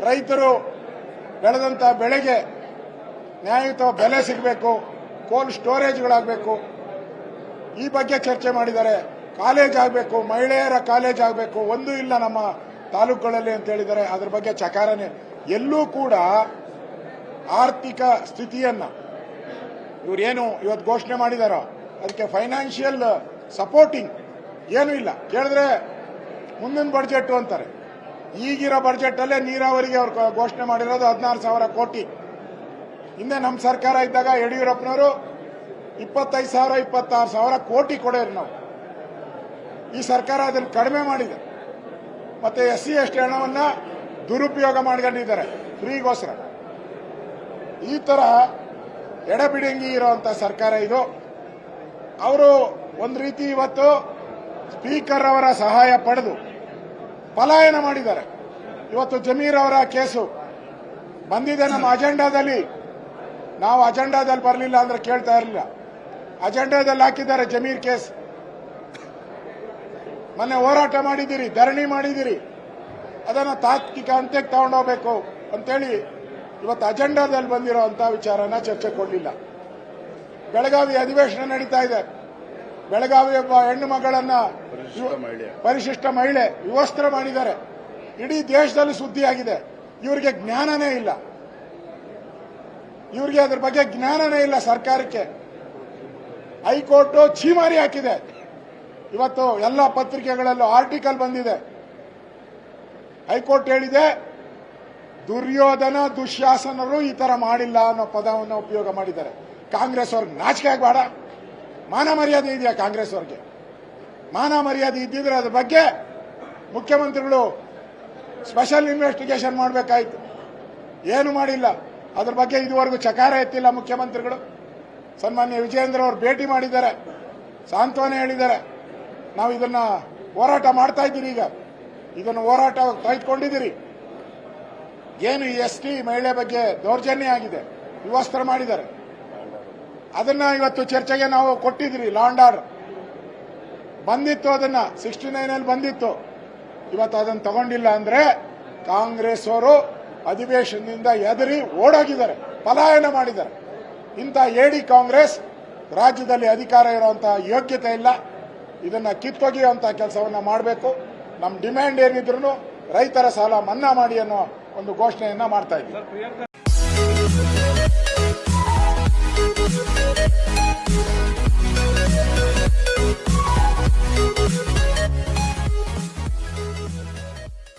ರೈತರು ಬೆಳೆದಂತ ಬೆಳೆಗೆ ನ್ಯಾಯಯುತ ಬೆಲೆ ಸಿಗಬೇಕು, ಕೋಲ್ಡ್ ಸ್ಟೋರೇಜ್ಗಳಾಗಬೇಕು, ಈ ಬಗ್ಗೆ ಚರ್ಚೆ ಮಾಡಿದ್ದಾರೆ. ಕಾಲೇಜ್ ಆಗಬೇಕು, ಮಹಿಳೆಯರ ಕಾಲೇಜ್ ಆಗಬೇಕು, ಒಂದೂ ಇಲ್ಲ ನಮ್ಮ ತಾಲೂಕುಗಳಲ್ಲಿ ಅಂತ ಹೇಳಿದ್ದಾರೆ. ಅದ್ರ ಬಗ್ಗೆ ಚಕಾರನೆ. ಎಲ್ಲೂ ಕೂಡ ಆರ್ಥಿಕ ಸ್ಥಿತಿಯನ್ನ ಇವರೇನು ಇವತ್ತು ಘೋಷಣೆ ಮಾಡಿದಾರೋ ಅದಕ್ಕೆ ಫೈನಾನ್ಷಿಯಲ್ ಸಪೋರ್ಟಿಂಗ್ ಏನೂ ಇಲ್ಲ. ಕೇಳಿದ್ರೆ ಮುಂದಿನ ಬಡ್ಜೆಟ್ ಅಂತಾರೆ. ಈಗಿರೋ ಬಡ್ಜೆಟ್ ಅಲ್ಲೇ ನೀರಾವರಿಗೆ ಅವರು ಘೋಷಣೆ ಮಾಡಿರೋದು 16,000 ಕೋಟಿ. ಹಿಂದೆ ನಮ್ಮ ಸರ್ಕಾರ ಇದ್ದಾಗ ಯಡಿಯೂರಪ್ಪನವರು 25,000 26,000 ಕೋಟಿ ಕೊಡೋರು ನಾವು. ಈ ಸರ್ಕಾರ ಅದನ್ನು ಕಡಿಮೆ ಮಾಡಿದೆ. ಮತ್ತೆ SC ST ಹಣವನ್ನ ದುರುಪಯೋಗ ಮಾಡ್ಕೊಂಡಿದ್ದಾರೆ ಫ್ರೀಗೋಸ್ಕರ. ಈ ತರ ಎಡಬಿಡಂಗಿ ಇರುವಂತ ಸರ್ಕಾರ ಇದು. ಅವರು ಒಂದು ರೀತಿ ಇವತ್ತು ಸ್ಪೀಕರ್ ಅವರ ಸಹಾಯ ಪಡೆದು ಪಲಾಯನ ಮಾಡಿದ್ದಾರೆ. ಇವತ್ತು ಜಮೀರ್ ಅವರ ಕೇಸು ಬಂದಿದೆ ನಮ್ಮ ಅಜೆಂಡಾದಲ್ಲಿ. ನಾವು ಅಜೆಂಡಾದಲ್ಲಿ ಬರಲಿಲ್ಲ ಅಂದ್ರೆ ಕೇಳ್ತಾ ಇರಲಿಲ್ಲ. ಅಜೆಂಡಾದಲ್ಲಿ ಹಾಕಿದ್ದಾರೆ ಜಮೀರ್ ಕೇಸ್. ಮೊನ್ನೆ ಹೋರಾಟ ಮಾಡಿದ್ದೀರಿ, ಧರಣಿ ಮಾಡಿದ್ದೀರಿ, ಅದನ್ನು ತಾತ್ವಿಕ ಅಂತ್ಯಕ್ಕೆ ತಗೊಂಡೋಗ್ಬೇಕು ಅಂತೇಳಿ ಇವತ್ತು ಅಜೆಂಡಾದಲ್ಲಿ ಬಂದಿರುವಂತಹ ವಿಚಾರನ ಚರ್ಚೆ ಕೊಡಲಿಲ್ಲ. ಬೆಳಗಾವಿ ಅಧಿವೇಶನ ನಡೀತಾ ಇದೆ. ಬೆಳಗಾವಿ ಒಬ್ಬ ಹೆಣ್ಣು ಮಗಳನ್ನ ಪರಿಶಿಷ್ಟ ಮಹಿಳೆ ವಿವಸ್ತ್ರ ಮಾಡಿದ್ದಾರೆ. ಇಡೀ ದೇಶದಲ್ಲಿ ಸುದ್ದಿಯಾಗಿದೆ. ಇವರಿಗೆ ಜ್ಞಾನನೇ ಇಲ್ಲ. ಇವರಿಗೆ ಅದ್ರ ಬಗ್ಗೆ ಜ್ಞಾನನೇ ಇಲ್ಲ ಸರ್ಕಾರಕ್ಕೆ. ಹೈಕೋರ್ಟ್ ಛೀಮಾರಿ ಹಾಕಿದೆ. ಇವತ್ತು ಎಲ್ಲ ಪತ್ರಿಕೆಗಳಲ್ಲೂ ಆರ್ಟಿಕಲ್ ಬಂದಿದೆ. ಹೈಕೋರ್ಟ್ ಹೇಳಿದೆ ದುರ್ಯೋಧನ ದುಶ್ಯಾಸನರು ಈ ತರ ಮಾಡಿಲ್ಲ ಅನ್ನೋ ಪದವನ್ನು ಉಪಯೋಗ ಮಾಡಿದ್ದಾರೆ. ಕಾಂಗ್ರೆಸ್ ಅವ್ರಿಗೆ ನಾಚಿಕೆ ಆಗಬೇಡ? ಮಾನ ಮರ್ಯಾದೆ ಇದೆಯಾ ಕಾಂಗ್ರೆಸ್ ಅವ್ರಿಗೆ? ಮಾನ ಮರ್ಯಾದೆ ಇದ್ದಿದ್ರೆ ಅದ್ರ ಬಗ್ಗೆ ಮುಖ್ಯಮಂತ್ರಿಗಳು ಸ್ಪೆಷಲ್ ಇನ್ವೆಸ್ಟಿಗೇಷನ್ ಮಾಡಬೇಕಾಯ್ತು. ಏನು ಮಾಡಿಲ್ಲ. ಅದ್ರ ಬಗ್ಗೆ ಇದುವರೆಗೂ ಚಕಾರ ಎತ್ತಿಲ್ಲ ಮುಖ್ಯಮಂತ್ರಿಗಳು. ಸನ್ಮಾನ್ಯ ವಿಜಯೇಂದ್ರ ಅವರು ಭೇಟಿ ಮಾಡಿದ್ದಾರೆ, ಸಾಂತ್ವನ ಹೇಳಿದ್ದಾರೆ. ನಾವು ಇದನ್ನ ಹೋರಾಟ ಮಾಡ್ತಾ ಇದ್ದೀರಿ. ಈಗ ಇದನ್ನು ಹೋರಾಟ ತೆಗೆದುಕೊಂಡಿದ್ದೀರಿ. ಏನು ಈ ST ಮಹಿಳೆ ಬಗ್ಗೆ ದೌರ್ಜನ್ಯ ಆಗಿದೆ, ವಿವಸ್ತ್ರ ಮಾಡಿದ್ದಾರೆ, ಅದನ್ನ ಇವತ್ತು ಚರ್ಚೆಗೆ ನಾವು ಕೊಟ್ಟಿದ್ದೀರಿ. ಲಾ ಅಂಡ್ ಆರ್ಡರ್ ಬಂದಿತ್ತು, ಅದನ್ನ 69 ಅಲ್ಲಿ ಬಂದಿತ್ತು. ಇವತ್ತು ಅದನ್ನು ತಗೊಂಡಿಲ್ಲ ಅಂದ್ರೆ ಕಾಂಗ್ರೆಸ್ ಅವರು ಅಧಿವೇಶನದಿಂದ ಎದರಿ ಓಡೋಗಿದ್ದಾರೆ, ಪಲಾಯನ ಮಾಡಿದ್ದಾರೆ. ಇಂಥ ಏಡಿ ಕಾಂಗ್ರೆಸ್ ರಾಜ್ಯದಲ್ಲಿ ಅಧಿಕಾರ ಇರುವಂತಹ ಯೋಗ್ಯತೆ ಇಲ್ಲ. ಇದನ್ನ ಕಿತ್ತೊಗೆಯುವಂತಹ ಕೆಲಸವನ್ನ ಮಾಡಬೇಕು. ನಮ್ಮ ಡಿಮ್ಯಾಂಡ್ ಏನಿದ್ರು ರೈತರ ಸಾಲ ಮನ್ನಾ ಮಾಡಿ ಅನ್ನೋ ಒಂದು ಘೋಷಣೆಯನ್ನ ಮಾಡ್ತಾ ಇದ್ದೀವಿ.